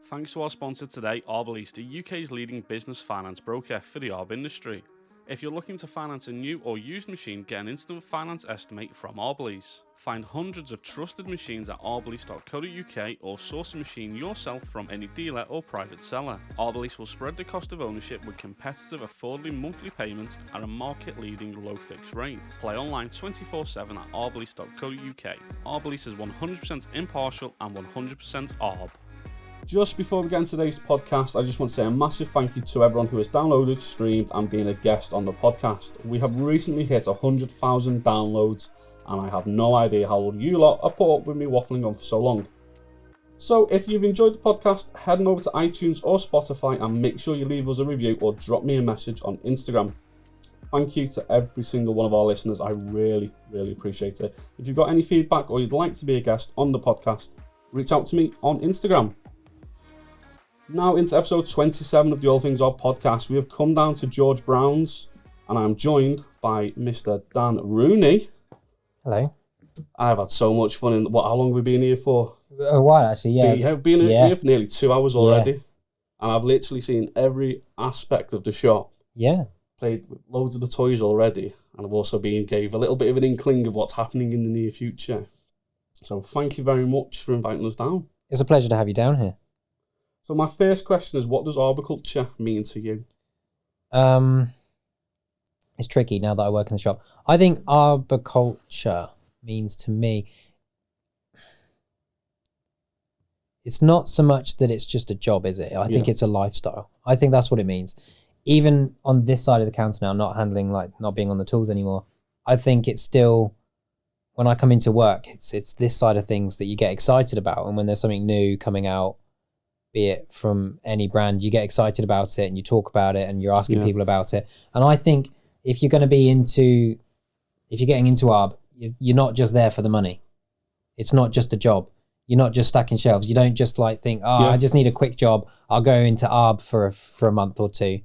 Thanks to our sponsor today, Arb, the UK's leading business finance broker for the Arb industry. If you're looking to finance a new or used machine, get an instant finance estimate from Arb. Find hundreds of trusted machines at arblease.co.uk or source a machine yourself from any dealer or private seller. Arb will spread the cost of ownership with competitive, affordable monthly payments at a market-leading low fixed rate. Play online 24/7 at arblease.co.uk. Arb is 100% impartial and 100% Arb. Just before we get into today's podcast, I just want to say a massive thank you to everyone who has downloaded, streamed and been a guest on the podcast. We have recently hit 100,000 downloads and I have no idea how long you lot have put up with me waffling on for so long. So if you've enjoyed the podcast, head on over to iTunes or Spotify and make sure you leave us a review or drop me a message on Instagram. Thank you to every single one of our listeners. I really, really appreciate it. If you've got any feedback or you'd like to be a guest on the podcast, reach out to me on Instagram. Now into episode 27 of the All Things Arb podcast. We have come down to George Browns and I'm joined by Mr. Dan Rooney. Hello. I've had so much fun in how long have we been here for? A while actually, yeah. We've been here for nearly 2 hours already. Yeah. And I've literally seen every aspect of the shop. Yeah. Played with loads of the toys already. And I've also gave a little bit of an inkling of what's happening in the near future. So thank you very much for inviting us down. It's a pleasure to have you down here. So my first question is, what does arboriculture mean to you? It's tricky now that I work in the shop. I think arboriculture means to me, it's not so much that it's just a job, is it? I think it's a lifestyle. I think that's what it means. Even on this side of the counter now, not being on the tools anymore, I think it's still, when I come into work, it's this side of things that you get excited about. And when there's something new coming out, be it from any brand, you get excited about it and you talk about it and you're asking people about it. And I think if you're getting into Arb, you're not just there for the money. It's not just a job. You're not just stacking shelves. You don't just think, I just need a quick job. I'll go into Arb for a month or two.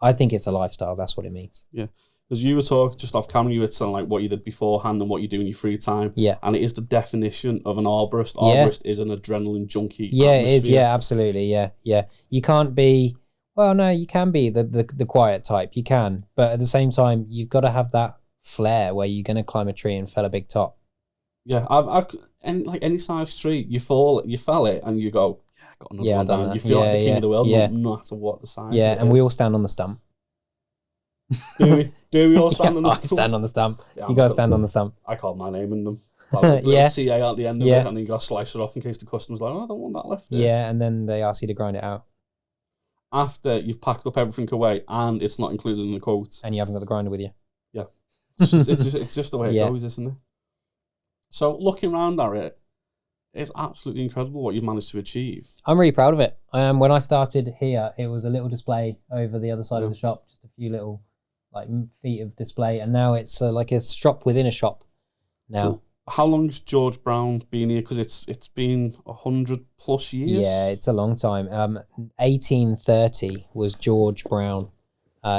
I think it's a lifestyle. That's what it means. Yeah. Because you were talking just off camera, you were saying what you did beforehand and what you do in your free time. Yeah. And it is the definition of an arborist. Arborist is an adrenaline junkie. Yeah, atmosphere. It is. Yeah, absolutely. Yeah, yeah. You can't be, you can be the quiet type. You can. But at the same time, you've got to have that flair where you're going to climb a tree and fell a big top. Yeah. Any size tree, you fell it and you go, I got another one down. You feel like the king of the world, no matter what the size. Yeah, and we all stand on the stump. Do we all stand on the stump? I stand on the stump. You guys stand on the stump. I called my name in them. CA at the end of it, and then you got to slice it off in case the customer's like, I don't want that left. Yeah, and then they ask you to grind it out. After you've packed up everything away and it's not included in the quote. And you haven't got the grinder with you. Yeah. It's just the way it goes, isn't it? So looking around at it, it's absolutely incredible what you've managed to achieve. I'm really proud of it. When I started here, it was a little display over the other side of the shop, just a few little feet of display, and now it's like a shop within a shop now. So how long's George Brown been here? Because it's been 100+ years. Yeah, it's a long time. 1830 was George Brown.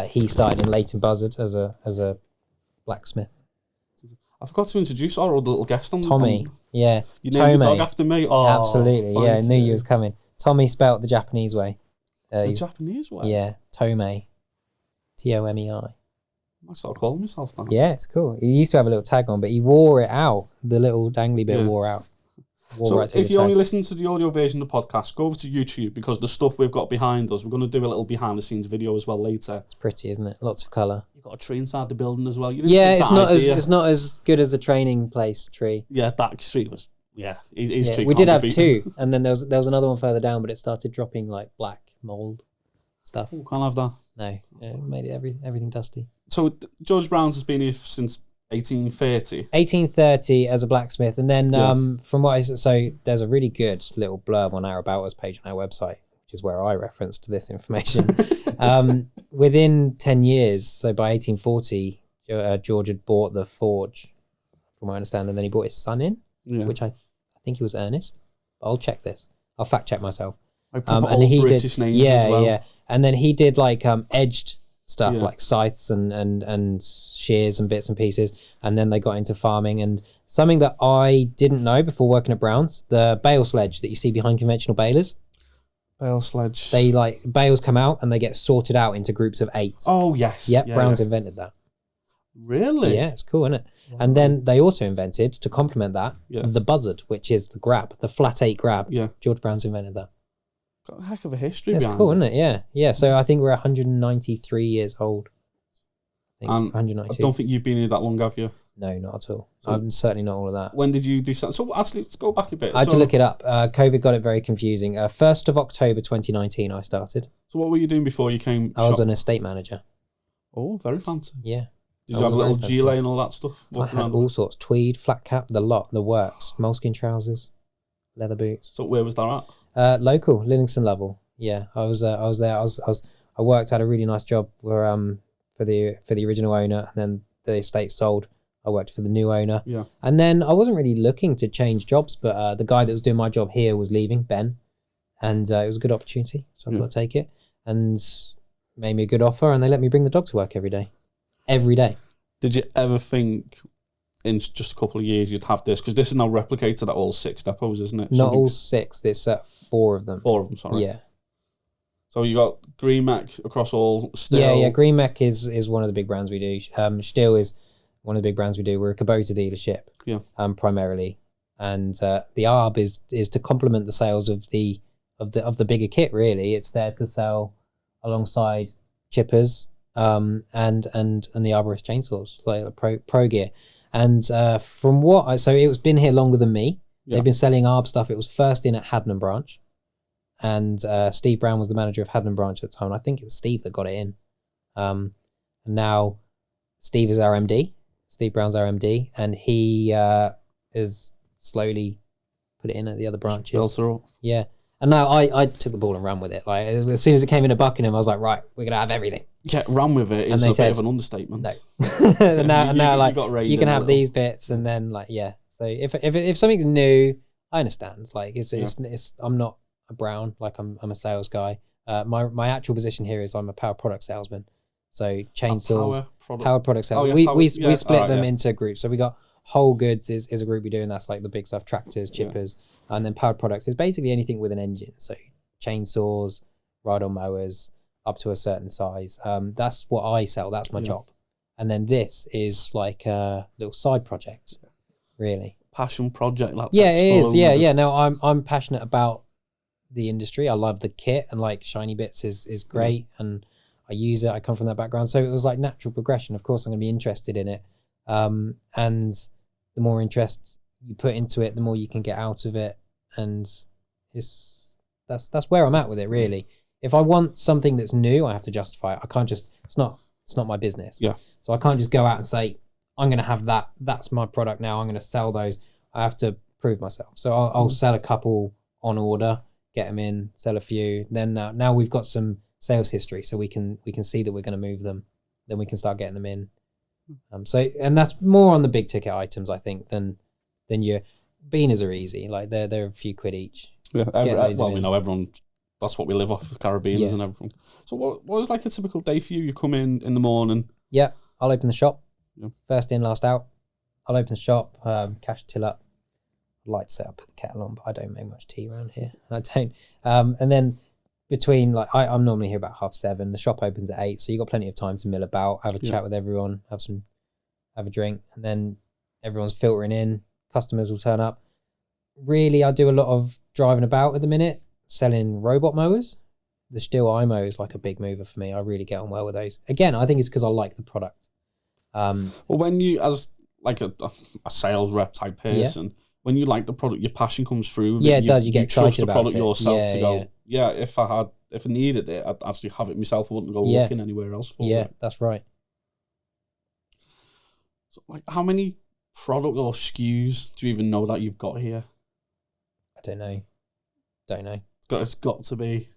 He started in Leighton Buzzard as a blacksmith. I forgot to introduce our other little guest on Tommy. You named your dog after me. Oh, absolutely. Yeah, I knew you was coming. Tommy spelt the Japanese way. The Japanese way. Yeah, Tomei. Tomei. I start calling myself now. Yeah, it's cool. He used to have a little tag on, but he wore it out. The little dangly bit wore out. If you only listen to the audio version of the podcast, go over to YouTube, because the stuff we've got behind us, we're going to do a little behind the scenes video as well later. It's pretty, isn't it? Lots of colour. You've got a tree inside the building as well. It's not as good as the training place tree. Yeah, that tree was tree. We did have two, and then there was another one further down, but it started dropping black mould stuff. Oh, can't have that. No, it made it everything dusty. So George Browns has been here since 1830. 1830 as a blacksmith, and then from what so there's a really good little blurb on our About Us page on our website, which is where I referenced this information. Within 10 years, so by 1840, George had bought the forge, from what I understand, and then he brought his son in, which I think he was Ernest. I'll check this. I'll fact check myself. And he British names as well. Yeah, and then he did edged stuff like scythes and shears and bits and pieces, and then they got into farming. And something that I didn't know before working at Browns, the bale sledge that you see behind conventional balers. Bale sledge. They like bales come out and they get sorted out into groups of 8. Oh yes. Yep, Browns invented that. Really? Yeah, it's cool, isn't it? Wow. And then they also invented, to complement that, the buzzard, which is the grab, the flat 8 grab. Yeah. George Browns invented that. Got a heck of a history It's behind cool, it. isn't it? Yeah. Yeah. So I think we're 193 years old. I think And 192. I don't think you've been here that long, have you? No, not at all. So I'm certainly not all of that. When did you decide? So actually, let's go back a bit. I had to look it up. COVID got it very confusing. 1st of October 2019, I started. So what were you doing before you came? I was an estate manager. Oh, very fancy. Yeah. Did you have a little gilet and all that stuff? I had all sorts. Tweed, flat cap, the lot, the works. Moleskin trousers, leather boots. So where was that at? Local, Livingston level. Yeah, I was there. I worked at a really nice job where for the original owner, and then the estate sold. I worked for the new owner. Yeah. And then I wasn't really looking to change jobs, but the guy that was doing my job here was leaving, Ben, and it was a good opportunity, so I thought I'd take it, and made me a good offer, and they let me bring the dog to work every day. Every day. Did you ever think in just a couple of years you'd have this? Because this is now replicated at all 6 depots, isn't it? Not all 6. It's 4 of them. 4 of them, sorry. Yeah. So you got Green Mech across all still. Yeah. Green Mech is one of the big brands we do. Still is one of the big brands we do. We're a Kubota dealership. Yeah. Primarily, and the Arb is to complement the sales of the bigger kit. Really, it's there to sell alongside chippers, and the arborist chainsaws, like pro gear. And from what so it's been here longer than me. Yeah. They've been selling Arb stuff. It was first in at Haddenham branch. And Steve Brown was the manager of Haddenham branch at the time. I think it was Steve that got it in. And now Steve is our MD. Steve Brown's our MD. And he is slowly put it in at the other branches. Built her up. Yeah. And now I took the ball and ran with it. Like, as soon as it came into Buckingham, I was like, right, we're going to have everything. Yeah, ran with it is a bit of an understatement. No. now you can have these bits, and then So if something's new, I understand. Like it's I'm not a Brown, like I'm a sales guy. My actual position here is I'm a power product salesman. So chainsaws, power product sales. We split them into groups. So we got whole goods is a group we do, and that's like the big stuff, tractors, chippers, and then powered products is basically anything with an engine. So chainsaws, ride-on mowers, up to a certain size. That's what I sell. That's my job. And then this is like a little side project, really. Passion project. It is. Yeah. No, I'm passionate about the industry. I love the kit, and like shiny bits is great, and I use it. I come from that background, so it was like natural progression. Of course, I'm going to be interested in it, and the more interest you put into it, the more you can get out of it, and that's where I'm at with it, really. If I want something that's new, I have to justify it. I can't just it's not my business. Yeah. So I can't just go out and say I'm going to have that. That's my product now. I'm going to sell those. I have to prove myself. So I'll sell a couple on order, get them in, sell a few. Then now we've got some sales history, so we can see that we're going to move them. Then we can start getting them in. And that's more on the big ticket items, I think, than your beaners are easy. Like they're a few quid each. Yeah. We know everyone. That's what we live off, carabiners and everything. So what was like a typical day for you? You come in the morning. Yeah, I'll open the shop. Yeah. First in, last out. I'll open the shop, cash till up. I'd like to set up the kettle on, but I don't make much tea around here. I don't. And then between I'm normally here about 7:30. The shop opens at 8, so you got plenty of time to mill about, have a chat with everyone, have a drink, and then everyone's filtering in. Customers will turn up. Really, I do a lot of driving about at the minute, selling robot mowers. The Stihl iMow is like a big mover for me. I really get on well with those. Again, I think it's because I like the product. Well, when you, as like a sales rep type person, when you like the product, your passion comes through. Yeah, it does. You get excited about the product yourself to go. Yeah, if I needed it, I'd actually have it myself. I wouldn't go looking anywhere else for it. Yeah, that's right. So, like, how many product or SKUs do you even know that you've got here? I don't know. It's got to be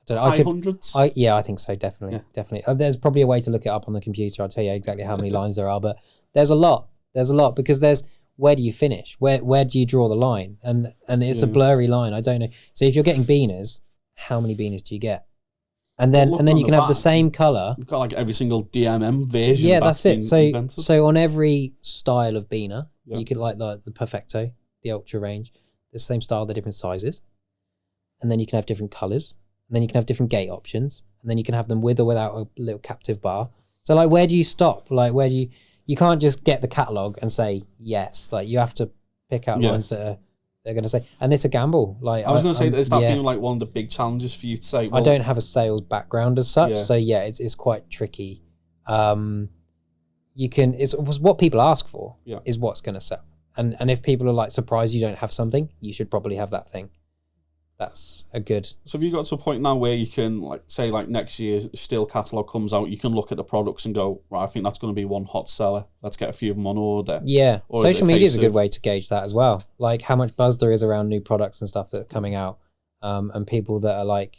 hundreds. I think so. Definitely. There's probably a way to look it up on the computer. I'll tell you exactly how many lines there are, but there's a lot. Because where do you finish? Where do you draw the line? And it's a blurry line. I don't know. So if you're getting beaners, how many beaners do you get? And then you can have the same color. You've got like every single DMM version. Yeah, that's it. So on every style of beaner, you could like the Perfecto, the Ultra range, the same style, the different sizes. And then you can have different colors. and then you can have different gate options, and then you can have them with or without a little captive bar. So like, where do you stop? Like, where do you can't just get the catalog and say yes. Like, you have to pick out ones that they're going to say, and it's a gamble. Like, I was going to say, is that being like one of the big challenges for you to say? Well, I don't have a sales background as such, so it's quite tricky. It's what people ask for is what's going to sell, and if people are like surprised you don't have something, you should probably have that thing. That's a good. So have you got to a point now where you can, like, say, like next year still catalog comes out, you can look at the products and go, right, I think that's going to be one hot seller, let's get a few of them on order? Yeah, or social media is a good way to gauge that as well, like how much buzz there is around new products and stuff that are coming out, and people that are like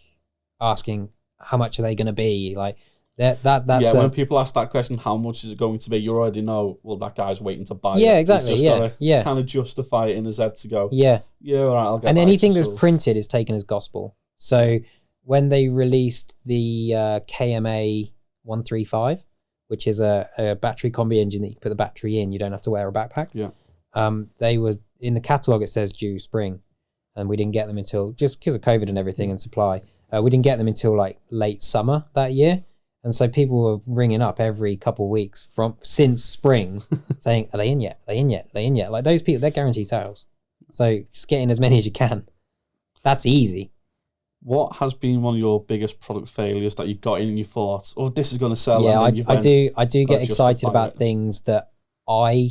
asking how much are they going to be, like that's when people ask that question, how much is it going to be, you already know, well, that guy's waiting to buy it. Exactly. He's just gotta kind of justify it in his head to go, all right, I'll get. And anything that's printed is taken as gospel. So when they released the KMA 135, which is a battery combi engine that you can put the battery in, you don't have to wear a backpack. They were in the catalog, it says due spring, and we didn't get them until, just because of COVID and everything and supply, we didn't get them until like late summer that year. And so people were ringing up every couple of weeks since spring saying, are they in yet? Are they in yet? Are they in yet? Like, those people, they're guaranteed sales. So just get in as many as you can. That's easy. What has been one of your biggest product failures that you got in and you thought, oh, this is going to sell? Yeah, I do get excited about things that I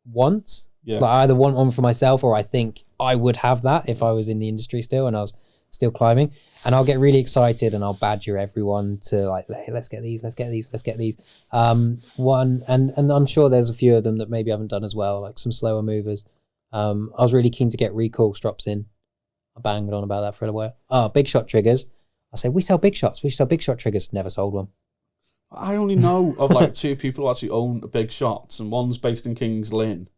want. Like, I either want one for myself, or I think I would have that if I was in the industry still and I was still climbing. And I'll get really excited and I'll badger everyone to like, hey, let's get these. And I'm sure there's a few of them that maybe I haven't done as well, like some slower movers. I was really keen to get recoil strops in. I banged on about that for a while. Oh, big shot triggers. I say, we sell big shots. We sell big shot triggers. Never sold one. I only know of like two people who actually own big shots, and one's based in Kings Lynn.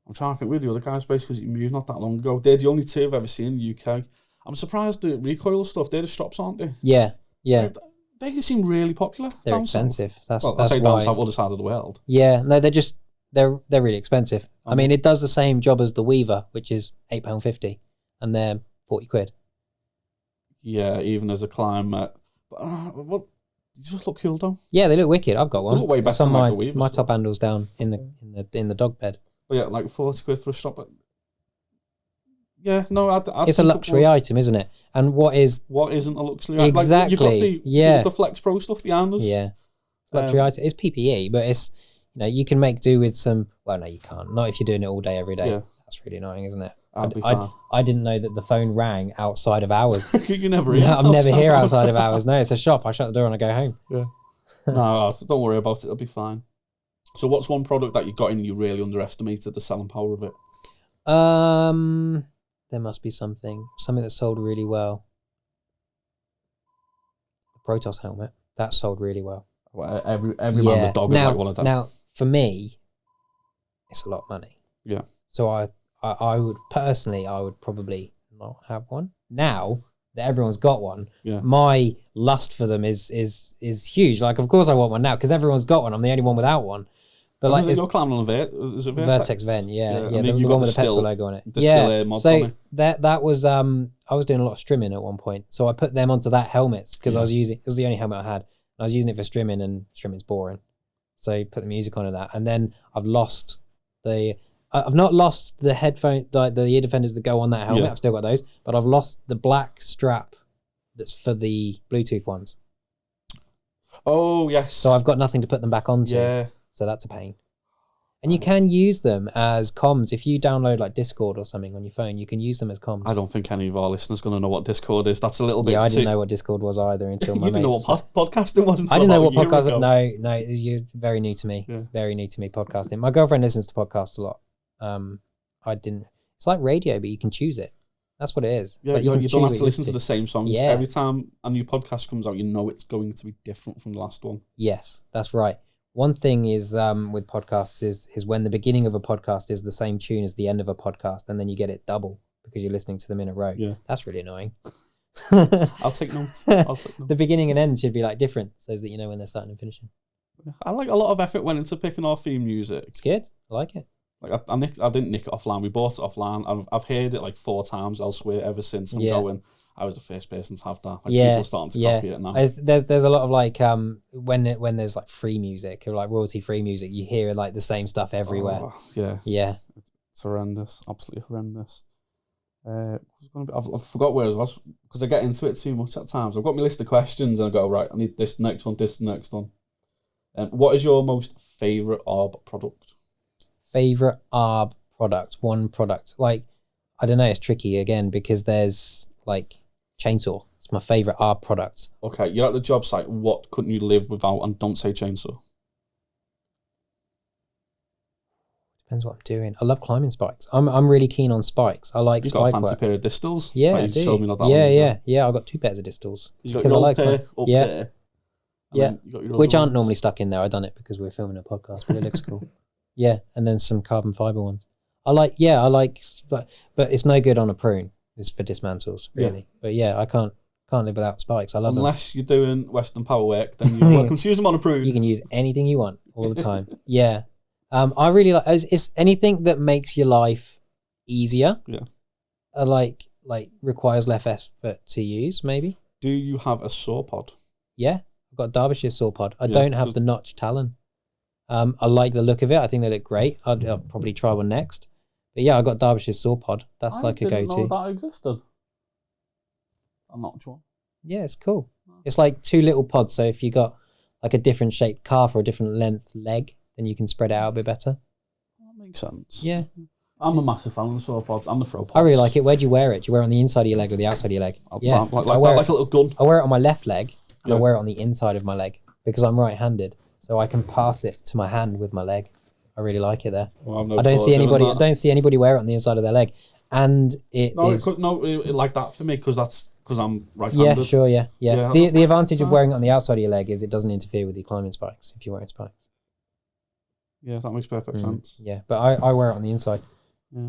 I'm trying to think where the other guy's based because he moved not that long ago. They're the only two I've ever seen in the UK. I'm surprised the recoil stuff, they're the strops, aren't they? Yeah. They seem really popular. They're expensive. That's I say down south, other side of the world. Yeah, no, they're really expensive. I mean, it does the same job as the Weaver, which is £8.50, and they're 40 quid. Yeah, even as a climber. Well, they just look cool though. Yeah, they look wicked. I've got one. They look way better than like the Weaver. My top handle's down in the dog bed. But yeah, like 40 quid for a strap. Yeah, no, it's a luxury item, isn't it? And what isn't a luxury item? Exactly. Like, you've got the Flex Pro stuff behind us. Yeah, luxury item. It's PPE, but it's, you can make do with some. Well, no, you can't. Not if you're doing it all day, every day. Yeah. That's really annoying, isn't it? I didn't know that the phone rang outside of hours. You never hear. No, I'm never here outside of hours. No, it's a shop. I shut the door and I go home. Yeah. No, don't worry about it. It'll be fine. So, what's one product that you got in and you really underestimated the selling power of it? There must be something that sold really well. The Protoss helmet, that sold really well. Well, every man with dog is like one of them. Now, for me, it's a lot of money. Yeah. So I would personally, I would probably not have one. Now that everyone's got one, my lust for them is huge. Like, of course I want one now because everyone's got one. I'm the only one without one. But like, you're climbing on a is it Vertex Ven, yeah, the one with the pencil logo on it. So that was I was doing a lot of strimming at one point, so I put them onto that helmets because it was the only helmet I had. I was using it for strimming, and strimming's boring, so I put the music on that. And then I've not lost the headphone, the ear defenders that go on that helmet. I've still got those, but I've lost the black strap that's for the Bluetooth ones. Oh yes. So I've got nothing to put them back onto. Yeah. So that's a pain. And you can use them as comms. If you download like Discord or something on your phone, you can use them as comms. I don't think any of our listeners are going to know what Discord is. That's a little bit... Yeah, I didn't know what Discord was either until my You didn't know what podcasting was until I didn't know what podcasting was. No, you're very new to me. Yeah. Very new to me, podcasting. My girlfriend listens to podcasts a lot. I didn't... It's like radio, but you can choose it. That's what it is. Yeah, like you don't have to listen to the same songs. Yeah. Every time a new podcast comes out, you know it's going to be different from the last one. Yes, that's right. One thing is with podcasts is when the beginning of a podcast is the same tune as the end of a podcast, and then you get it double because you're listening to them in a row. Yeah. That's really annoying. I'll take notes. The beginning and end should be like different so that you know when they're starting and finishing. I like a lot of effort went into picking our theme music. It's good. I like it. Like I didn't nick it offline. We bought it offline. I've heard it like 4 times elsewhere ever since. I'm going, I was the first person to have that. Like, Yeah, people are starting to copy it now. There's a lot of like when there's like free music or like royalty free music, you hear like the same stuff everywhere. Oh, yeah. Yeah. It's horrendous. Absolutely horrendous. I forgot where it was because I get into it too much at times. I've got my list of questions and I go, right, I need this next one, this next one. What is your most favourite Arb product? Favourite Arb product? One product. Like, I don't know, it's tricky again because there's like chainsaw. It's my favourite Arb product. Okay, you're at the job site. What couldn't you live without? And don't say chainsaw. Depends what I'm doing. I love climbing spikes. I'm really keen on spikes. I like You've spike got a fancy work. pair of distils. Yeah, like I you do. showed me not that Yeah, long ago. yeah. I've got 2 pairs of distils. You got your old pair up there. Yeah. Which aren't normally ones. stuck in there. I've done it because we're filming a podcast, but it looks cool. Yeah, and then some carbon fiber ones. I like, but it's no good on a prune. It's for dismantles, really. Yeah. But yeah, I can't live without spikes. I love them. Unless you're doing Western Power work, then you're welcome to use them on a prune. You can use anything you want all the time. Yeah. I really like it's anything that makes your life easier. Yeah. Like requires less effort to use, maybe. Do you have a saw pod? Yeah, I've got a Derbyshire saw pod. I don't have the notch talon. I like the look of it. I think they look great. I'll probably try one next. But yeah, I got Derbyshire saw pod. That's like a go-to. I didn't know that existed. A notch one. Yeah, it's cool. It's like 2 little pods. So if you got like a different shaped calf or a different length leg, then you can spread it out a bit better. That makes sense. Yeah. I'm a massive fan of the saw pods and the throw pods. I really like it. Where do you wear it? Do you wear it on the inside of your leg or the outside of your leg? Yeah. Like a little gun. I wear it on my left leg and I wear it on the inside of my leg because I'm right-handed. So I can pass it to my hand with my leg. I really like it there. Well, I don't see anybody wear it on the inside of their leg. And it like that for me because I'm right-handed. Yeah, sure, yeah. The advantage of wearing it on the outside of your leg is it doesn't interfere with your climbing spikes if you're wearing spikes. Yeah, that makes perfect sense. Yeah, but I wear it on the inside. Yeah.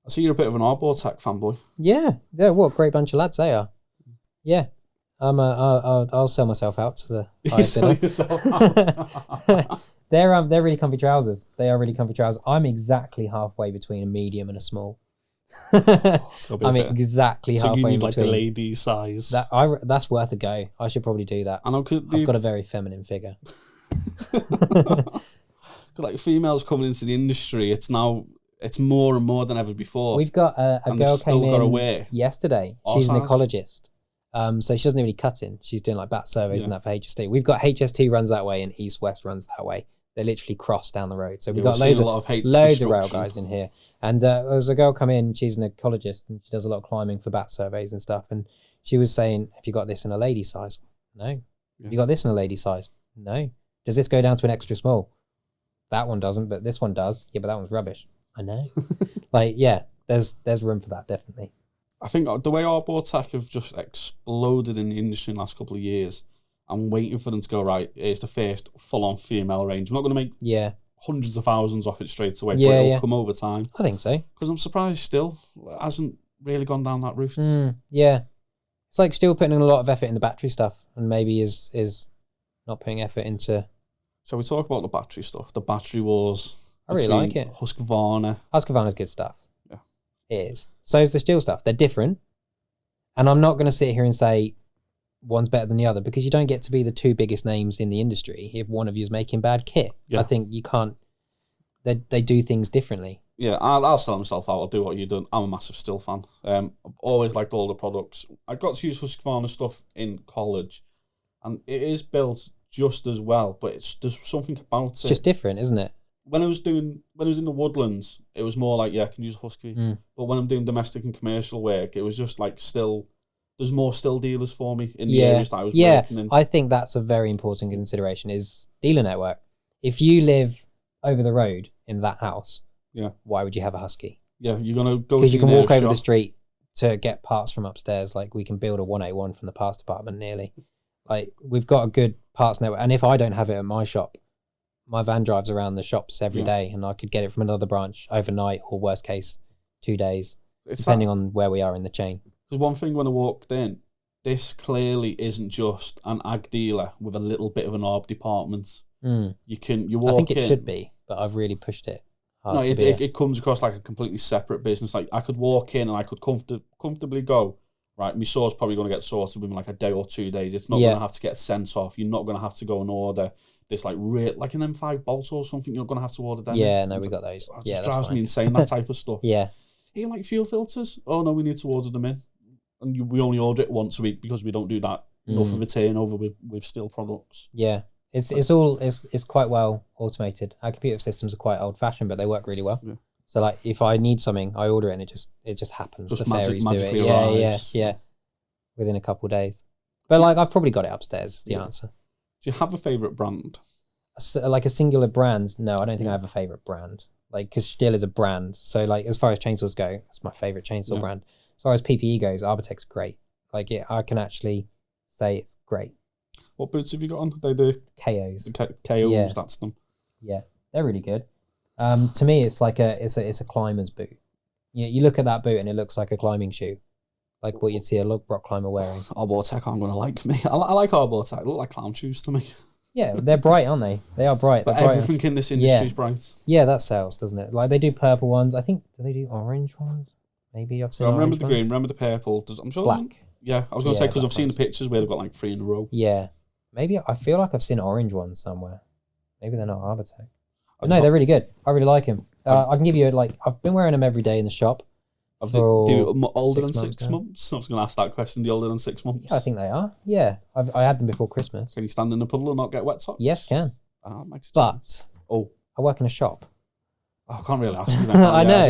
I see you're a bit of an Arb Tech fanboy. Yeah, what a great bunch of lads they are. Yeah. I'll sell myself out to the highest bidder. They're really comfy trousers. They are really comfy trousers. I'm exactly halfway between a medium and a small. I'm exactly halfway you need in between. Like the lady size. That's worth a go. I should probably do that. I know because I've got a very feminine figure. Like females coming into the industry, it's more and more than ever before. We've got a girl came in yesterday. She's an ecologist. So she doesn't do any cutting. She's doing like bat surveys and that for HST. We've got HST runs that way and East West runs that way. They literally cross down the road. So we've got loads of rail guys in here. And there's a girl come in, she's an ecologist and she does a lot of climbing for bat surveys and stuff. And she was saying, have you got this in a lady size? No. Have you got this in a lady size? No. Does this go down to an extra small? That one doesn't, but this one does. Yeah, but that one's rubbish. I know. There's room for that, definitely. I think the way Arb Tech have just exploded in the industry in the last couple of years, I'm waiting for them to go, right, it's the first full-on female range. I'm not going to make hundreds of thousands off it straight away, but it'll come over time. I think so. Because I'm surprised still it hasn't really gone down that route. Yeah. It's like still putting in a lot of effort in the battery stuff and maybe is not putting effort into... Shall we talk about the battery stuff? The battery wars. I really like it. Husqvarna. Husqvarna's good stuff. Yeah. It is. So is the steel stuff. They're different. And I'm not going to sit here and say one's better than the other because you don't get to be the 2 biggest names in the industry if one of you is making bad kit. Yeah. I think you can't... They do things differently. Yeah, I'll sell myself out. I'll do what you've done. I'm a massive steel fan. I've always liked all the products. I got to use Husqvarna stuff in college and it is built just as well, but there's something about it. It's just different, isn't it? When I was in the woodlands, it was more like, I can use a Husky. But when I'm doing domestic and commercial work, it was just like there's more still dealers for me in the areas that I was working in. I think that's a very important consideration is dealer network. If you live over the road in that house, why would you have a Husky? Yeah, you're going to go because you can walk over the street to get parts from upstairs. Like we can build a 181 from the parts department nearly. Like we've got a good parts network, and if I don't have it at my shop, my van drives around the shops every day, and I could get it from another branch overnight, or worst case, 2 days, depending on where we are in the chain. Because one thing when I walked in, this clearly isn't just an ag dealer with a little bit of an Arb department. You walk in. I think it should be, but I've really pushed it hard. No, it comes across like a completely separate business. Like I could walk in and I could comfortably go, right, my saw's probably going to get sorted within like a day or 2 days. It's not going to have to get sent off. You're not going to have to go and order this like like an M5 bolt or something. You're going to have to order them. Yeah, no, we got those. That Yeah, just that's drives fine. me insane, that type of stuff. Yeah. Even like fuel filters. Oh no, we need to order them in. And we only order it once a week because we don't do that enough of a turnover with steel products. Yeah. It's quite well automated. Our computer systems are quite old fashioned, but they work really well. Yeah. So like if I need something, I order it and it just happens. Just the fairies do it. Arrives. Yeah. Within a couple of days. But like I've probably got it upstairs is the answer. Do you have a favourite brand? Like a singular brand? No, I don't think I have a favourite brand. Like, because Stihl is a brand. So like as far as chainsaws go, it's my favourite chainsaw brand. As far as PPE goes, Arbortech's great. Like I can actually say it's great. What boots have you got on? They the KOs. The KOs, that's them. Yeah, they're really good. To me, it's like it's a climber's boot. You look at that boot and it looks like a climbing shoe, like what you'd see a rock climber wearing. Arbortech aren't going to like me. I like Arbortech. They look like clown shoes to me. Yeah, they're bright, aren't they? They are bright. But everything in this industry is bright. Yeah, that sells, doesn't it? Like they do purple ones. I think do they do orange ones? Maybe I've seen. I remember the green. Remember the purple. I'm sure. Black. Yeah, I was going to say because I've seen the pictures where they've got like 3 in a row. Yeah, maybe I feel like I've seen orange ones somewhere. Maybe they're not Arbortech. But no, they're really good. I really like them. I can give you I've been wearing them every day in the shop. Older than 6 months? I was going to ask that question. The older than 6 months? Yeah, I think they are. Yeah, I had them before Christmas. Can you stand in a puddle and not get wet socks? Yes, can. But I work in a shop. I can't really ask you that. I know.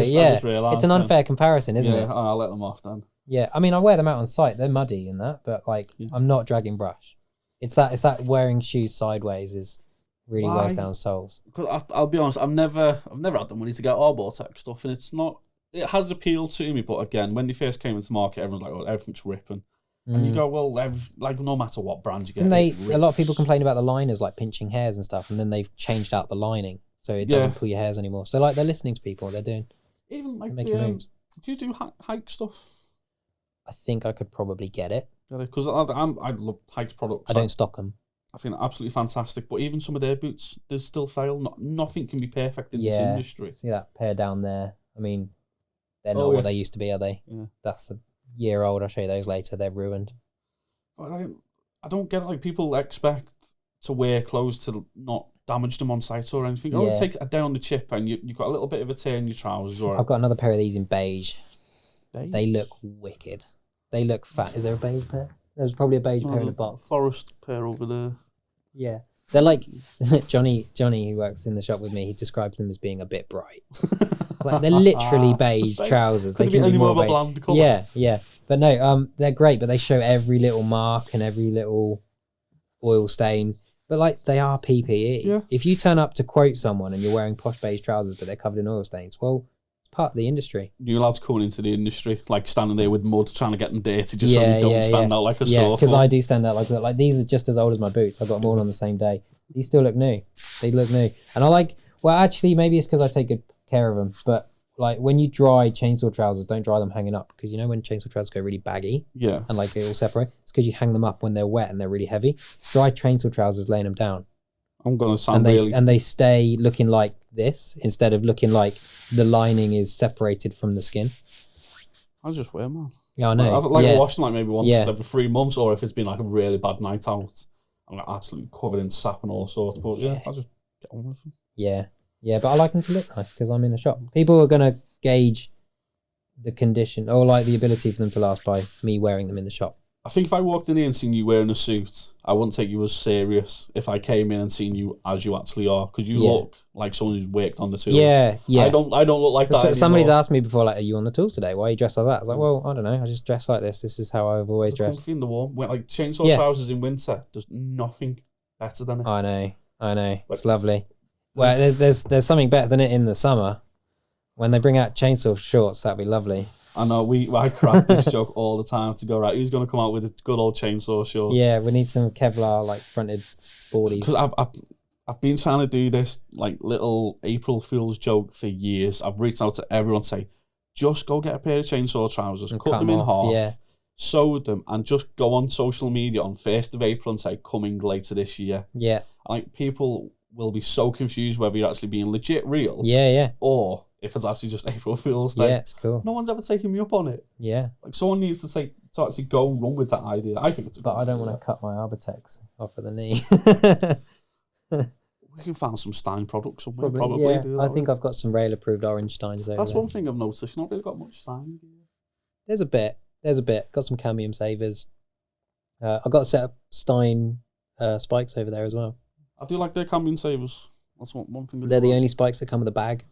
It's an unfair comparison, isn't it? I'll let them off then. Yeah, I mean, I wear them out on site. They're muddy and that, but I'm not dragging brush. It's that wearing shoes sideways is really wears down soles. Because I'll be honest, I've never had the money to get Arbortech stuff, and it's not. It has appealed to me, but again, when they first came into the market, everyone's like, "Oh, everything's ripping," and you go, "Well, no matter what brand you get." And a lot of people complain about the liners like pinching hairs and stuff, and then they've changed out the lining so it doesn't pull your hairs anymore. So they're listening to people. They're doing even like making moves. Do you do hike stuff? I think I could probably get it because I love Hike's products. I don't stock them. I think they're absolutely fantastic, but even some of their boots, they still fail. Nothing can be perfect in this industry. See that pair down there? I mean, they're not what they used to be, are they? Yeah. That's a year old. I'll show you those later. They're ruined. I don't get it. Like, people expect to wear clothes to not damage them on site or anything. It takes a day on the chip and you've got a little bit of a tear in your trousers. I've got another pair of these in beige. They look wicked. They look fat. Is there a beige pair? There's probably a beige pair in the bottom. Forest pair over there. Yeah. They're like Johnny who works in the shop with me, he describes them as being a bit bright. They're literally beige trousers. They can be more of a bland colour. Yeah. But no, they're great, but they show every little mark and every little oil stain. But they are PPE. Yeah. If you turn up to quote someone and you're wearing posh beige trousers but they're covered in oil stains, well, it's part of the industry. New lads coming into the industry, standing there with mud trying to get them dirty just so you don't stand out like a sore. Yeah, because I do stand out like that. These are just as old as my boots. I got them all on the same day. These still look new. They look new. And actually, maybe it's because I take good care of them, but when you dry chainsaw trousers, don't dry them hanging up, because when chainsaw trousers go really baggy and they all separate, it's because you hang them up when they're wet and they're really heavy. Dry chainsaw trousers, laying them down, I'm gonna sound and they stay looking like this instead of looking like the lining is separated from the skin. I just wear them. Yeah, I know. I wash them maybe once every 3 months, or if it's been a really bad night out, I'm absolutely covered in sap and all sorts. But I just get on with them. Yeah, but I like them to look nice because I'm in a shop. People are gonna gauge the condition or the ability for them to last by me wearing them in the shop. I think if I walked in here and seen you wearing a suit, I wouldn't take you as serious if I came in and seen you as you actually are, because you look like someone who's worked on the tools. Yeah. I don't look like that. Somebody's asked me before, are you on the tools today? Why are you dressed like that? I was like, well, I don't know. I just dress like this. This is how I've always dressed. Comfy in the warm. Chainsaw trousers in winter, there's nothing better than it. I know. It's lovely. Well, there's something better than it in the summer. When they bring out chainsaw shorts, that'd be lovely. I know, I crack this joke all the time to go, right, who's going to come out with a good old chainsaw shorts? Yeah, we need some Kevlar, fronted boardies. Because I've been trying to do this, little April Fool's joke for years. I've reached out to everyone, say, just go get a pair of chainsaw trousers, cut them in half, sew them, and just go on social media on 1st of April and say, coming later this year. Yeah. People will be so confused whether you're actually being legit real. Yeah. Or if it's actually just April Fool's Day. Yeah, it's cool. No one's ever taken me up on it. Yeah. Like, someone needs to actually go run with that idea. I think it's a But good I don't idea. want to cut my Arbortex off of the knee. We can find some Stein products somewhere. Probably yeah. do that I think I've got some rail approved orange Steins over That's there. one thing I've noticed. You've not really got much Stein. There's a bit. Got some Cambium savers. I've got a set of Stein spikes over there as well. I do like their Cambium savers. That's one thing. They're the only spikes that come with a bag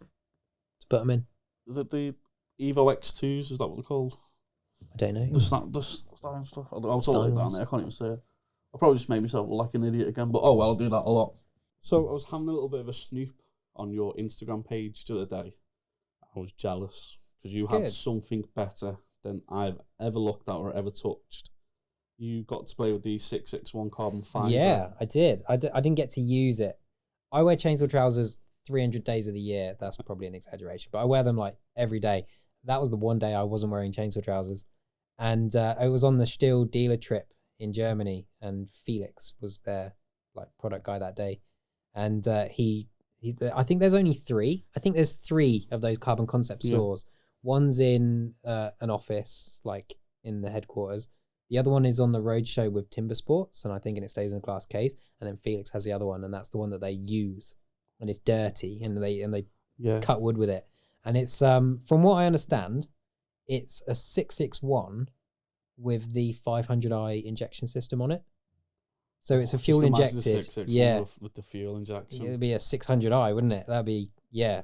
to put them in. Is it the Evo X2s? Is that what they're called? I don't know. The Stein stuff. I'll tell it down there. I can't even say it. I'll probably just make myself look like an idiot again. But oh well, I'll do that a lot. So I was having a little bit of a snoop on your Instagram page the other day. I was jealous because you had something better than I've ever looked at or ever touched. You got to play with the 661 carbon fibre. Yeah, I did. I didn't get to use it. I wear chainsaw trousers 300 days of the year. That's probably an exaggeration, but I wear them like every day. That was the one day I wasn't wearing chainsaw trousers. And I was on the Stihl dealer trip in Germany, and Felix was their like product guy that day. And he I think there's only three. I think there's three of those carbon concept saws. One's in an office, like in the headquarters. The other one is on the roadshow with Timber Sports, and I think it stays in a glass case. And then Felix has the other one, and that's the one that they use. And it's dirty, and they cut wood with it. And it's from what I understand, it's a 661 with the 500i injection system on it. So it's a fuel injected. With the fuel injection. It'd be a 600i, wouldn't it? That'd be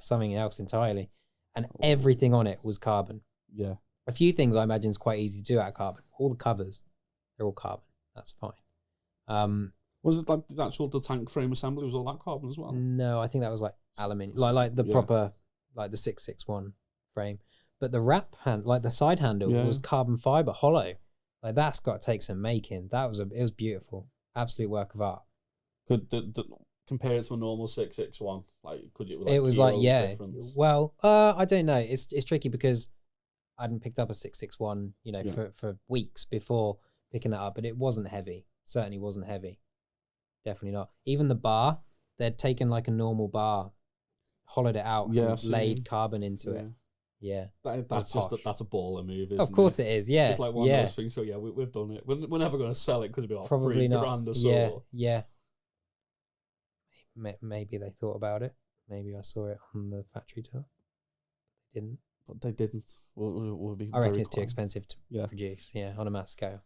something else entirely. And everything on it was carbon. Yeah. A few things I imagine is quite easy to do out of carbon. All the covers, they're all carbon. That's fine. Was it like the tank frame assembly was all that carbon as well? No, I think that was like aluminium, like the proper, like the 661 frame. But the wrap hand, like the side handle, was carbon fiber, hollow. Like that's got to take some making. It was beautiful, absolute work of art. Could compare it to a normal 661? Like, could you? Like, it was like difference? Well, I don't know. It's tricky because I hadn't picked up a 661, for weeks before picking that up, but it wasn't heavy. Certainly wasn't heavy. Definitely not. Even the bar, they'd taken like a normal bar, hollowed it out, and laid carbon into it. Yeah, that's a baller move. Isn't of course it? It is. Yeah, just like one of those things. So yeah, we've done it. We're never going to sell it because it'd be like probably not. $3,000 or so. Yeah. Maybe they thought about it. Maybe I saw it on the factory tour. They didn't. But they didn't. Would be I reckon it's too expensive to produce. Yeah, on a mass scale.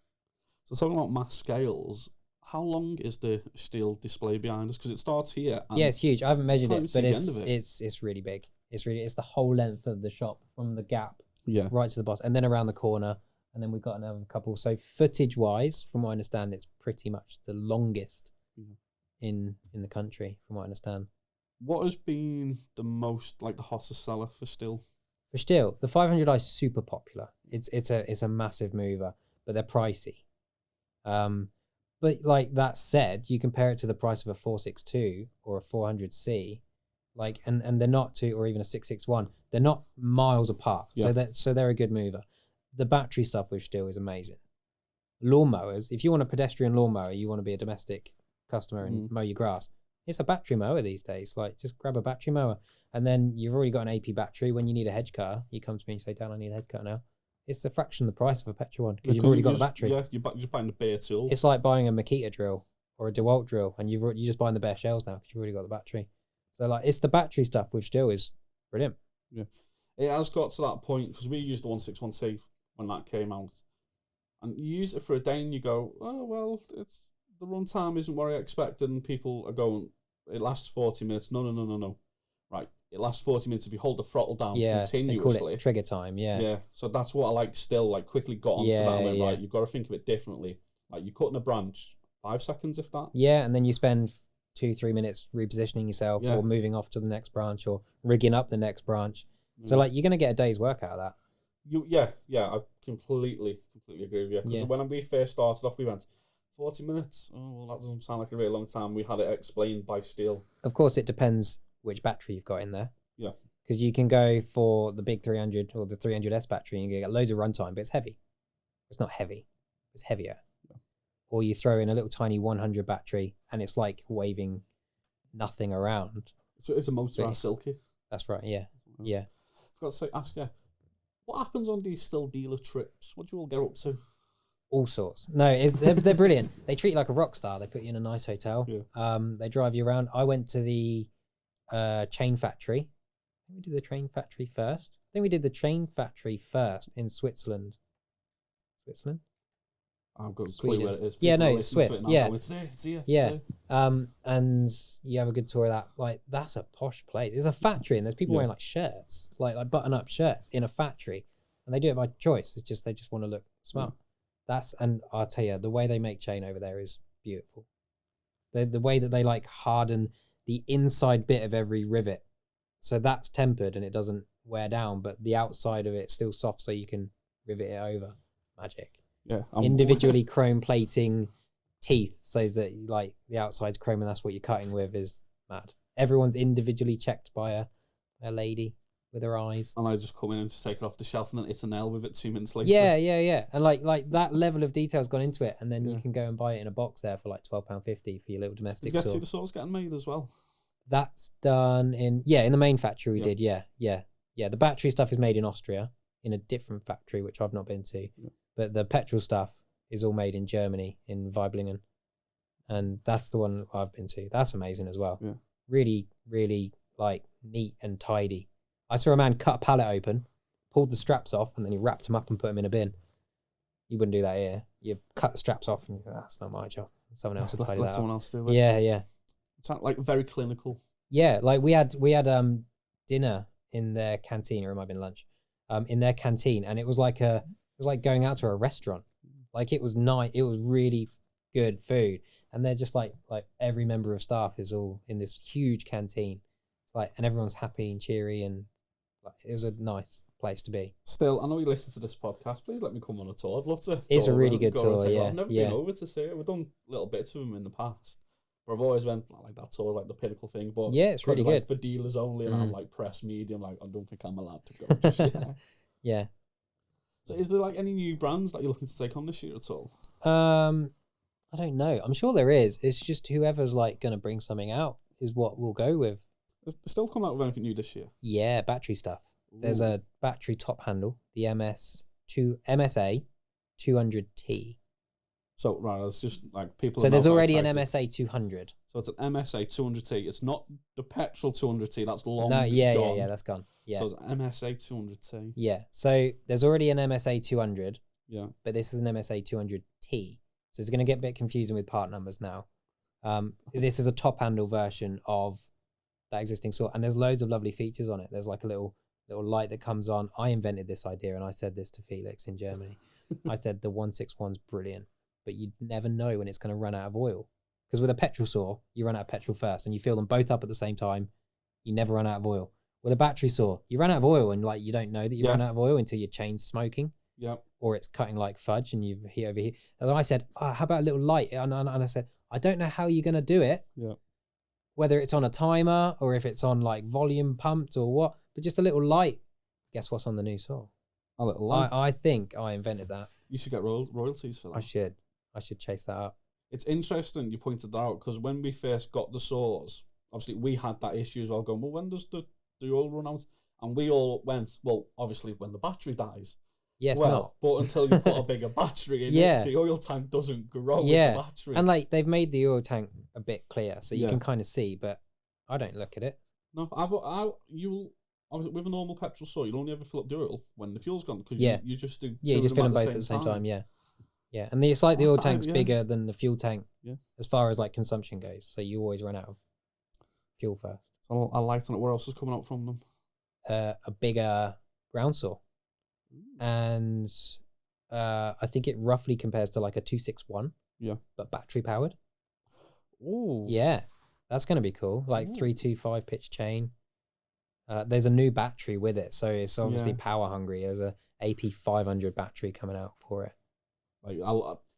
So talking about mass scales, how long is the Stihl display behind us? Because it starts here. Yeah, it's huge. I haven't measured it, but it's really big. It's the whole length of the shop from the gap right to the bottom, and then around the corner, and then we've got another couple. So footage wise, from what I understand, it's pretty much the longest in the country, from what I understand. What has been the most, like, the hottest seller for Stihl? For Stihl, the 500i is super popular. It's a massive mover, but they're pricey. But like that said, you compare it to the price of a 462 or a 400C, like, and they're not or even a 661. They're not miles apart. Yeah. So they're a good mover. The battery stuff with Stihl is amazing. Lawnmowers, if you want a pedestrian lawnmower, you want to be a domestic customer and mow your grass. It's a battery mower these days. Like, just grab a battery mower, and then you've already got an AP battery. When you need a hedge cutter, you come to me and say, "Dan, I need a hedge cutter now." It's a fraction of the price of a petrol one because you've already got the battery. Yeah, you're just buying the bare tool. It's like buying a Makita drill or a DeWalt drill, and you're just buying the bare shells now because you've already got the battery. So like, it's the battery stuff which Stihl is brilliant. Yeah, it has got to that point because we used the 161C when that came out, and you use it for a day and you go, "Oh well, it's the runtime isn't what I expected," and people are going, "It lasts 40 minutes." No. Right. It lasts 40 minutes if you hold the throttle down continuously. They call it trigger time, Yeah, so that's what I like Stihl, like, quickly got onto that and went, right, you've got to think of it differently. Like, you're cutting a branch, 5 seconds if that. Yeah, and then you spend 2-3 minutes repositioning yourself or moving off to the next branch or rigging up the next branch. So, like, you're going to get a day's work out of that. I completely agree with you. Because when we first started off, we went, 40 minutes? Oh, well, that doesn't sound like a really long time. We had it explained by Stihl. Of course, it depends which battery you've got in there. Yeah. Because you can go for the big 300 or the 300S battery and you get loads of runtime, but it's heavy. It's not heavy. It's heavier. Yeah. Or you throw in a little tiny 100 battery and it's like waving nothing around. So it's a motor silky. That's right, yeah. Yeah. forgot to say, ask you, what happens on these still dealer trips? What do you all get up to? All sorts. No, they're brilliant. They treat you like a rock star. They put you in a nice hotel. Yeah. They drive you around. I went to the chain factory. I think we did the train factory first. I think we did the chain factory first in Switzerland. Switzerland? I've got a clue where it is. Yeah, People no, it's Swiss. Yeah. It's there, it's here. Yeah. And you have a good tour of that. Like, that's a posh place. It's a factory, and there's people wearing like shirts, like button-up shirts in a factory, and they do it by choice. It's just they just want to look smart. And I'll tell you, the way they make chain over there is beautiful. The way that they like harden the inside bit of every rivet, so that's tempered and it doesn't wear down, but the outside of it's still soft, so you can rivet it over. Magic. Yeah. Individually chrome plating teeth, so that like the outside's chrome and that's what you're cutting with, is mad. Everyone's individually checked by a lady with her eyes. And I just come in and just take it off the shelf and then it's an L with it 2 minutes later. Yeah. And like that level of detail's gone into it, and then you can go and buy it in a box there for like £12.50 for your little domestic. Did you get saw. to see the saws getting made as well? That's done in the main factory we did. Yeah. The battery stuff is made in Austria in a different factory which I've not been to. Yeah. But the petrol stuff is all made in Germany, in Weiblingen. And that's the one I've been to. That's amazing as well. Yeah. Really, really like neat and tidy. I saw a man cut a pallet open, pulled the straps off, and then he wrapped them up and put them in a bin. You wouldn't do that here. You cut the straps off and you go, that's not my job. Someone else will tidy that up. Someone else do it. Yeah. It's like very clinical. Yeah, like we had dinner in their canteen, or it might have been lunch, in their canteen, and it was like going out to a restaurant. Like, it was nice. It was really good food, and they're just like every member of staff is all in this huge canteen, like, and everyone's happy and cheery, and like, it was a nice place to be. Still, I know you listen to this podcast. Please let me come on a tour. I'd love to. It's a really good tour. Yeah, I've never been over to see it. We've done little bits of them in the past. But I've always went like that tour, like the pinnacle thing. But yeah, it's really good for dealers only, and I'm like press medium. Like, I don't think I'm allowed to go. Just, yeah. So, is there like any new brands that you're looking to take on this year at all? I don't know. I'm sure there is. It's just whoever's like going to bring something out is what we'll go with. They're still coming out with anything new this year? Yeah, battery stuff. Ooh. There's a battery top handle, the MSA 200T. So, right, it's just like people. So there's already an MSA 200. So it's an MSA 200T. It's not the petrol 200T. That's long. No, yeah, that's gone. Yeah. So it's an MSA 200T. Yeah. So there's already an MSA 200. Yeah. But this is an MSA 200T. So it's going to get a bit confusing with part numbers now. This is a top handle version of that existing sort, and there's loads of lovely features on it. There's like a little light that comes on. I invented this idea, and I said this to Felix in Germany. I said the 161's brilliant, but you never know when it's going to run out of oil. Because with a petrol saw, you run out of petrol first, and you fill them both up at the same time. You never run out of oil. With a battery saw, you run out of oil, and like you don't know that you run out of oil until your chain's smoking. Yeah. Or it's cutting like fudge, and you heat over here. And I said, how about a little light? And I said, I don't know how you're going to do it. Yeah. Whether it's on a timer or if it's on like volume pumped or what, but just a little light. Guess what's on the new saw? A little light. I think I invented that. You should get royalties for that. I should chase that up. It's interesting you pointed that out, because when we first got the saws, obviously we had that issue as well, going, well, when does the oil run out? And we all went, well, obviously when the battery dies. Yes, not. But until you put a bigger battery in it, the oil tank doesn't grow with the battery. And like they've made the oil tank a bit clear, so you can kind of see, but I don't look at it. No, obviously with a normal petrol saw, you'll only ever fill up the oil when the fuel's gone, because you just do you just fill them both at the same time. Yeah, and it's like the oil tank's bigger than the fuel tank as far as like consumption goes, so you always run out of fuel first. So I liked it. What else is coming out from them? A bigger ground saw. And I think it roughly compares to like a 261. Yeah. But battery powered. Ooh. Yeah. That's going to be cool. Like 325 pitch chain. There's a new battery with it, so it's obviously power hungry. There's a AP500 battery coming out for it.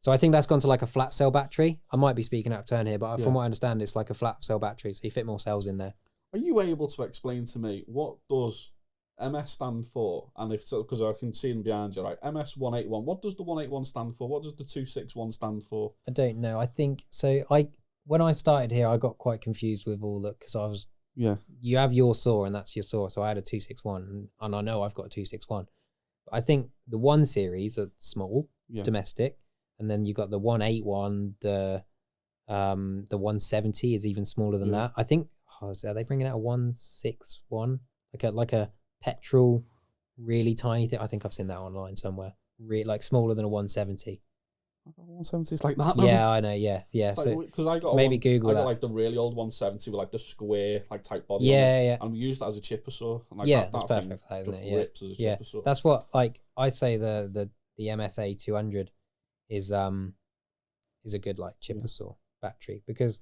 So I think that's gone to like a flat cell battery. I might be speaking out of turn here, but from what I understand, it's like a flat cell battery, so you fit more cells in there. Are you able to explain to me what does MS stand for? And if so, because I can see them behind you, right? MS 181. What does the 181 stand for? What does the 261 stand for? I don't know. I think so. When I started here, I got quite confused with all that, because I was Yeah. You have your saw, and that's your saw. So I had a 261, and I know I've got a 261. But I think the 1 series are small, domestic, and then you got the 181. The 170 is even smaller than that. I think. Are they bringing out a 161? Like a petrol, really tiny thing. I think I've seen that online somewhere. Like smaller than a 170. 170 is like that now. Yeah, I know. Yeah. So because I got maybe Google I got that. like the really old 170 with like the square like type body. Yeah. And we used it as a chipper saw. And like that's that perfect thing for that, isn't it? rips as a chipper saw. That's what I say. The MSA 200 is a good like chipper saw battery, because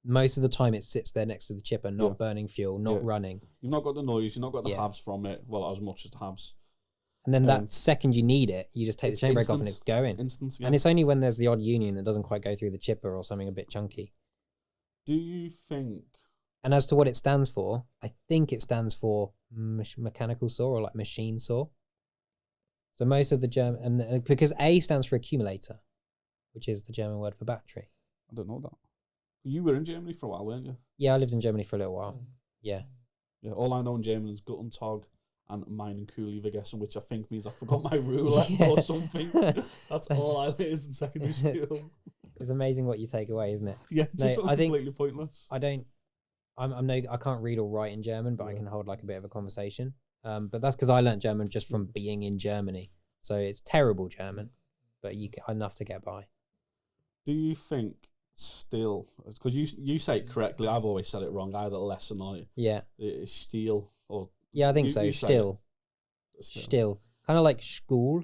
most of the time it sits there next to the chipper, not burning fuel, not running. You've not got the noise, you've not got the habs from it. Well, as much as the habs. And then that second you need it, you just take the chain brake off and it's going. Instant, And it's only when there's the odd union that doesn't quite go through the chipper or something a bit chunky. Do you think... And as to what it stands for, I think it stands for mechanical saw or like machine saw. So most of the German... and because A stands for accumulator, which is the German word for battery. I don't know that. You were in Germany for a while, weren't you? Yeah, I lived in Germany for a little while. Yeah. Yeah, all I know in German is Gut und Tag and Mein Kuli vergessen, which I think means I forgot my ruler or something. That's all I learned in secondary school. It's amazing what you take away, isn't it? Yeah, just completely pointless. I can't read or write in German, but I can hold like a bit of a conversation. But that's because I learned German just from being in Germany. So it's terrible German, but enough to get by. Do you think still, because you say it correctly, I've always said it wrong. I had a lesson on it. Yeah. It's still, or yeah, I think so. Still. Kind of like school.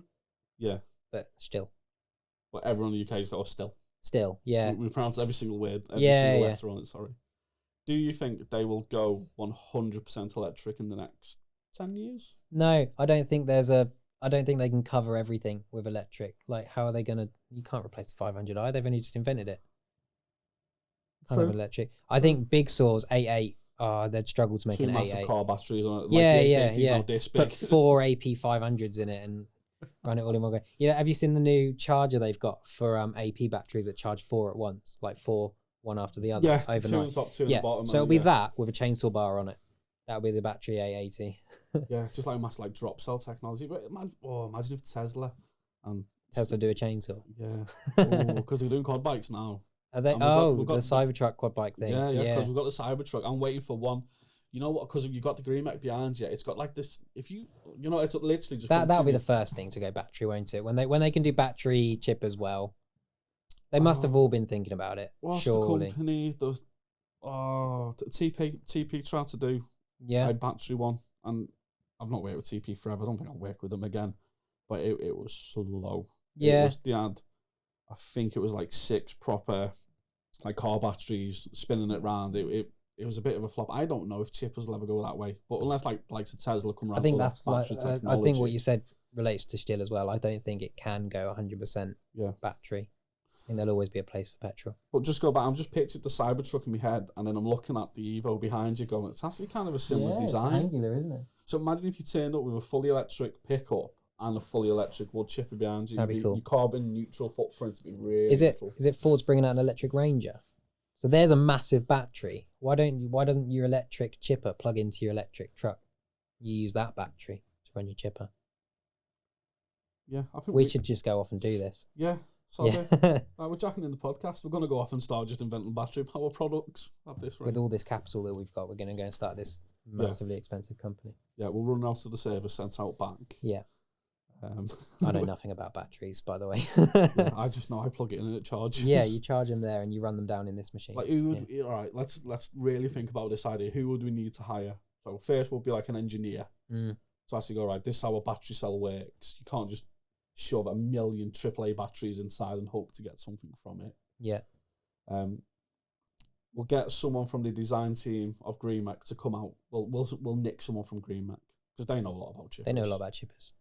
Yeah. But still. But everyone in the UK's got a still. Still, yeah. We pronounce every single word, every single letter on it, sorry. Do you think they will go 100% electric in the next 10 years? No, I don't think I don't think they can cover everything with electric. Like, how are they going to... You can't replace the 500i. They've only just invented it. Kind of electric. I think big saws, 8.8, they'd struggle to make an 8.8. Massive car batteries on it. Yeah. Put 4 AP500s in it and run it all in one go. Yeah, have you seen the new charger they've got for AP batteries that charge 4 at once? Like 4, one after the other, overnight. 2 on the top, 2 on the bottom. So it'll be that with a chainsaw bar on it. That'll be the battery A80. Yeah, just like massive like drop cell technology. But imagine if Tesla and Tesla do a chainsaw. Yeah, because they're doing quad bikes now. Are they? We've got the Cybertruck quad bike thing. Yeah, because we've got the Cybertruck. I'm waiting for one. You know what? Because you've got the green mech behind you. It's got like this. If you know, it's literally just that'll be the first thing to go battery, won't it? When they can do battery chip as well. They must have all been thinking about it. What's surely. the company? TP tried to do a battery one, and I've not worked with TP forever. I don't think I'll work with them again. But it was slow. Yeah. They had, I think it was like 6 proper like car batteries spinning it round. It was a bit of a flop. I don't know if chippers will ever go that way, but unless like a Tesla come around. I think that's I think what you said relates to still as well. I don't think it can go 100% battery. I think there'll always be a place for petrol. But just go back. I'm just pictured the Cybertruck in my head, and then I'm looking at the Evo behind you, going, it's actually kind of a similar design. It's angular, isn't it? So imagine if you turned up with a fully electric pickup and a fully electric wood chipper behind you. That'd be cool. Your carbon neutral footprint would be really. Is it Ford's bringing out an electric Ranger? So there's a massive battery. Why doesn't your electric chipper plug into your electric truck? You use that battery to run your chipper. Yeah, I think we should just go off and do this. Yeah. So we're jacking in the podcast. We're going to go off and start just inventing battery power products at this rate. With all this capital that we've got, we're going to go and start this massively expensive company. Yeah, we'll run out to the service centre out back. Yeah. I know nothing about batteries, by the way. Yeah, I just know I plug it in and it charges. Yeah, you charge them there and you run them down in this machine. Like who would? All right, let's really think about this idea. Who would we need to hire? So first would be like an engineer to actually go, right, this is how a battery cell works. You can't just shove 1 million AAA batteries inside and hope to get something from it. Yeah. We'll get someone from the design team of GreenMech to come out. We'll nick someone from GreenMech because they know a lot about chippers. They know a lot about chippers.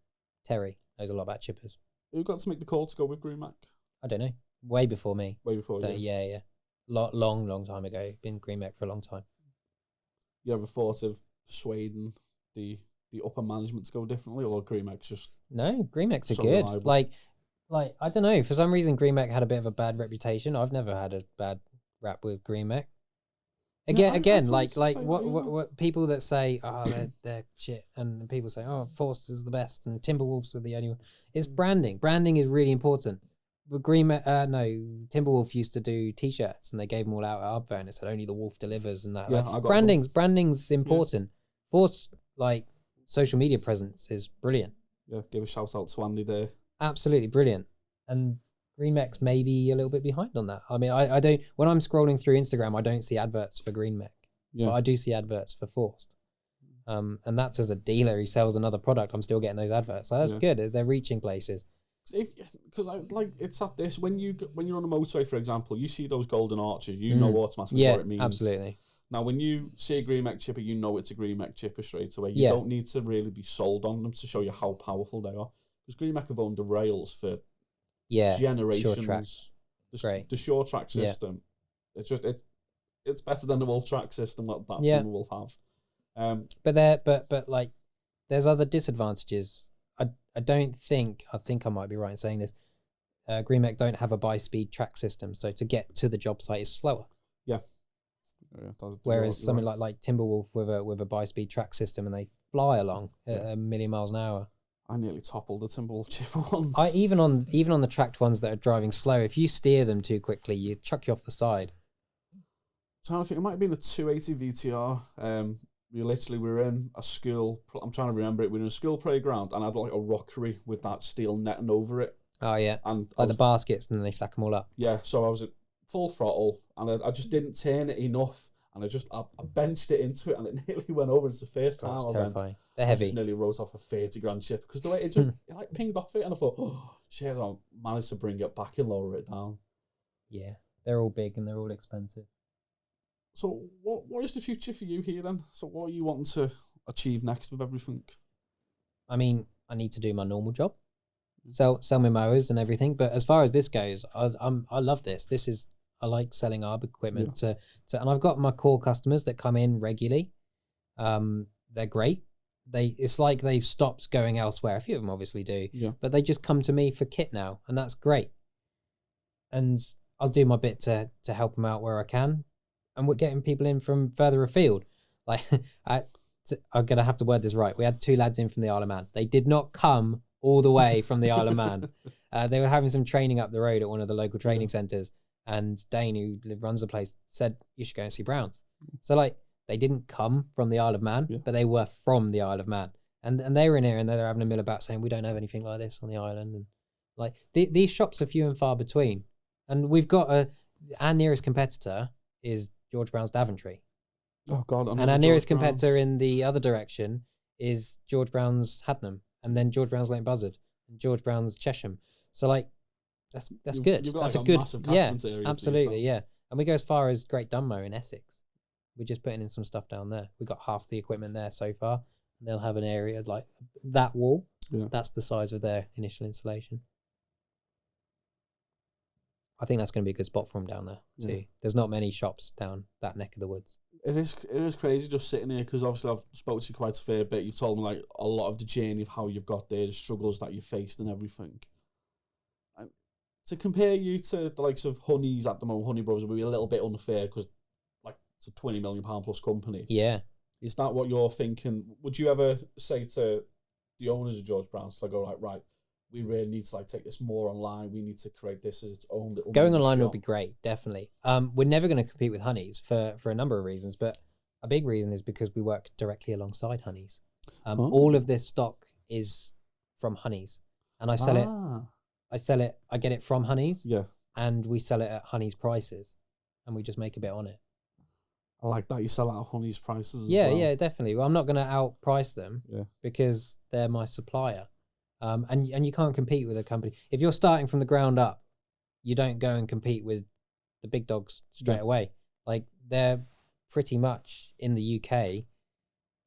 Terry knows a lot about chippers. Who got to make the call to go with GreenMech? I don't know. Way before me. Way before you? Yeah. Long time ago. Been GreenMech for a long time. You ever thought of persuading the upper management to go differently, or GreenMech's just... No, GreenMech's are good. Reliable. Like I don't know. For some reason, GreenMech had a bit of a bad reputation. I've never had a bad rap with GreenMech. Again, I like say that, what people that say, oh, they're shit, and people say, oh, Forster's the best, and Timberwolves are the only one. It's branding. Branding is really important. But Timberwolf used to do T-shirts, and they gave them all out at Arb, and it said only the wolf delivers, and that. Yeah, like, branding's important. Force, like, social media presence is brilliant. Yeah, give a shout out to Andy there. Absolutely brilliant. And Green Mech's maybe a little bit behind on that. I mean, I don't, when I'm scrolling through Instagram, I don't see adverts for Green Mech, but I do see adverts for Forced. And that's as a dealer who sells another product, I'm still getting those adverts. So that's good. They're reaching places. Because like it's at this when you're on a motorway, for example, you see those golden arches, you know automatically what it means. Absolutely. Now, when you see a Green Mech chipper, you know it's a Green Mech chipper straight away. You don't need to really be sold on them to show you how powerful they are. Because Green Mech have owned the rails for generations. Short track. The short track system, it's better than the Wolf track system that Timberwolf have. But like, there's other disadvantages. I think I might be right in saying this. Green Mech don't have a by-speed track system, so to get to the job site is slower. Yeah. Whereas something like Timberwolf with a by-speed track system, and they fly along at a million miles an hour. I nearly toppled the Timberwolf chipper once. Even on the tracked ones that are driving slow, if you steer them too quickly, you chuck you off the side. So I think it might have been a 280 VTR. We were in a school. I'm trying to remember it. We were in a school playground, and I had like a rockery with that steel netting over it. Oh yeah, and like the baskets, and then they stack them all up. Yeah, so I was at full throttle, and I just didn't turn it enough, and I benched it into it, and it nearly went over. It's the first time That's I terrifying. went. They're heavy. I just nearly wrote off a 30 grand chip because the way it just it like pinged off it, and I thought, oh shit, I managed to bring it back and lower it down. Yeah, they're all big and they're all expensive. So what is the future for you here then? So what are you wanting to achieve next with everything? I mean, I need to do my normal job, sell my mowers and everything. But as far as this goes, I love this. I like selling Arb equipment and I've got my core customers that come in regularly. They're great. It's like they've stopped going elsewhere. A few of them obviously do, but they just come to me for kit now, and that's great. And I'll do my bit to help them out where I can. And we're getting people in from further afield. Like, I'm going to have to word this right. We had 2 lads in from the Isle of Man. They did not come all the way from the Isle of Man. They were having some training up the road at one of the local training centres. And Dane, who runs the place, said, you should go and see Browns. So, like, they didn't come from the Isle of Man, but they were from the Isle of Man. And they were in here and they're having a mill about saying, we don't have anything like this on the island. And, like, these shops are few and far between. And we've got our nearest competitor is George Browns Daventry. Oh God! And our nearest competitor in the other direction is George Browns Hadnam, and then George Browns Leighton Buzzard, and George Browns Chesham. So like, that's good. That's like a good, absolutely, yeah. And we go as far as Great Dunmow in Essex. We're just putting in some stuff down there. We got half the equipment there so far. And they'll have an area like that wall. Yeah. That's the size of their initial installation. I think that's going to be a good spot for them down there too. Yeah. There's not many shops down that neck of the woods. It is crazy just sitting here because obviously I've spoken to you quite a fair bit. You've told me like a lot of the journey of how you've got there, the struggles that you faced and everything. And to compare you to the likes of Honey's at the moment, Honey Brothers would be a little bit unfair because like it's a £20 million plus company. Yeah. Is that what you're thinking? Would you ever say to the owners of George Browns, like, go like, right, we really need to like take this more online. We need to create this as its own little going online shop. Would be great, definitely. We're never going to compete with Honey's for a number of reasons, but a big reason is because we work directly alongside Honey's. All of this stock is from Honey's, and I sell it. I get it from Honey's, and we sell it at Honey's prices, and we just make a bit on it. I like that you sell it at Honey's prices. Yeah, definitely. Well, I'm not going to outprice them because they're my supplier. And you can't compete with a company. If you're starting from the ground up, you don't go and compete with the big dogs straight away. Like, they're pretty much in the UK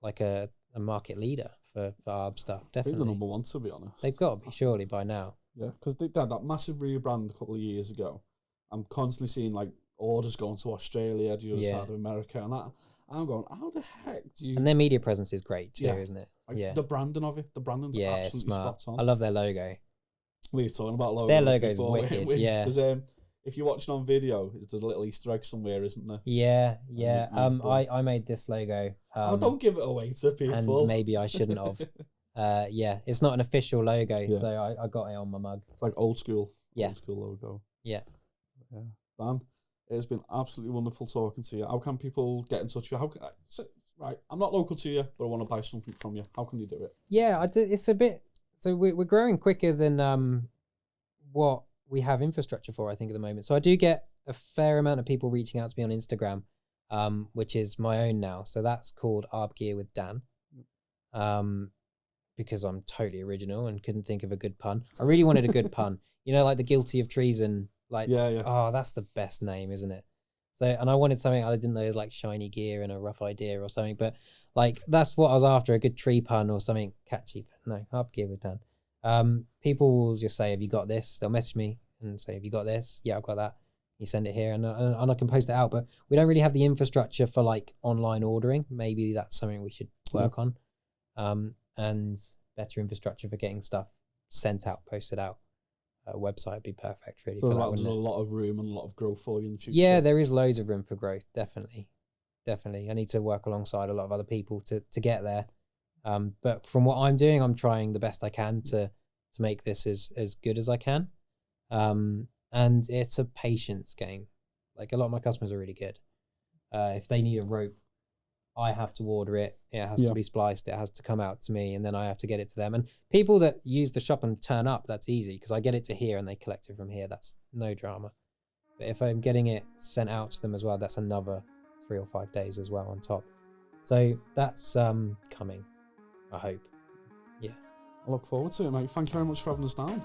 like a market leader for Arb stuff, definitely. They're the number one, to be honest. They've got to be, surely, by now. Yeah, because they had that massive rebrand a couple of years ago. I'm constantly seeing, like, orders going to Australia, the other side of America, and that. I'm going, how the heck do you... And their media presence is great too, isn't it? Like the branding of it. The branding's absolutely smart. spot on. I love their logo. We were talking about logos. Their logo's wicked, There's if you're watching on video, there's a little Easter egg somewhere, isn't there? Yeah. You've I made this logo. Don't give it away to people. And maybe I shouldn't have. Yeah, it's not an official logo, Yeah. so I got it on my mug. It's like old school. Yeah. Old school logo. Yeah. Yeah. Dan, it has been absolutely wonderful talking to you. How can people get in touch with you? How can right, I'm not local to you, but I want to buy something from you. How can they do it? Yeah, I do. It's a bit. So we're growing quicker than what we have infrastructure for, I think, at the moment. So I do get a fair amount of people reaching out to me on Instagram, which is my own now. So that's called Arb Gear with Dan, because I'm totally original and couldn't think of a good pun. I really wanted a good pun. You know, like the guilty of treason. Like, yeah. Oh, that's the best name, isn't it? So, and I wanted something I didn't know was like shiny gear and a rough idea or something, but like that's what I was after, a good tree pun or something catchy. But no, Arb Gear with Dan. People will just say, have you got this? They'll message me and say, have you got this? Yeah, I've got that. You send it here and I can post it out, but we don't really have the infrastructure for like online ordering. Maybe that's something we should work on. And better infrastructure for getting stuff sent out, posted out. A website would be perfect, really. So for there's a lot of room and a lot of growth for you in the future. Yeah, there is loads of room for growth, definitely. I need to work alongside a lot of other people to get there. But from what I'm doing, I'm trying the best I can to make this as good as I can. And it's a patience game. Like a lot of my customers are really good. If they need a rope, I have to order it. It has to be spliced. It has to come out to me, and then I have to get it to them. And people that use the shop and turn up, that's easy because I get it to here and they collect it from here. That's no drama. But if I'm getting it sent out to them as well, that's another 3 or 5 days as well on top. So that's coming, I hope. Yeah. I look forward to it, mate. Thank you very much for having us down.